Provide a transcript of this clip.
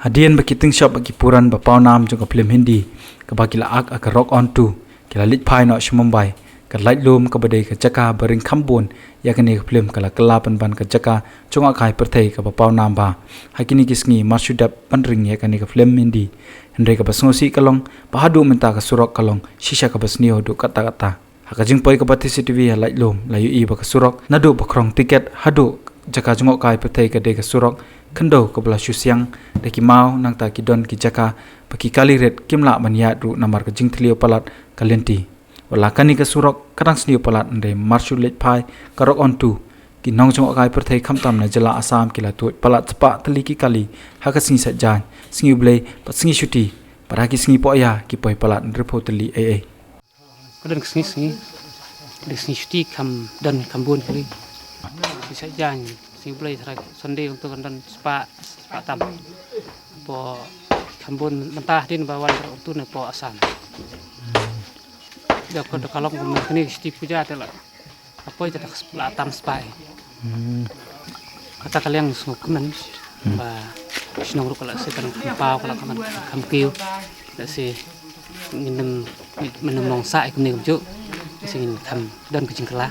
Hadian bagi ting shop bagi puran bapau nam jong film Hindi ke bagi la ak rock on tu kila lit pai no Mumbai ke light lum ke badai ke jaka bering kambun ya ke ni film kala kelapan ban ke jaka jong akai pertai ke bapau nam ba hakini kisngi marsudap panring ya ke ni ke film Hindi Hendra ke basngosi kalong bahadu menta ke surok kalong shisha ke basnio du kata-kata hakajing poi ke bati CCTV light lum layu i ba ke surok nadu bakrong tiket hadu jaka jong akai pertai ke de ke surok kendo ke belah syusiang deki mau nang ta kidon ki jaka baki kali red kimla maniat ru namar ke jing thlio palat kalenti wala kani ke surok kadang snio palat ande marshu let pai karok on tu ki nong jong kai perthai khamtam na jala asam kila tu palat cepa teli ki kali haka singi sajan singi blai pat singi shuti para ki singi po ya ki poi palat repo teli kadang singi shuti kam dan kambun kali si sajan singi blai thrak Sunday untuk dan spa tam po kambun mentah din bawan untuk ne po asam dak kalau kini seti puja adalah apa itu tak tam spa kata kalian sukunan ba sinong ru kala setan pau kala kaman kamkiu dak si minum nong sa ikut ni kumju sing kam dan kucing kala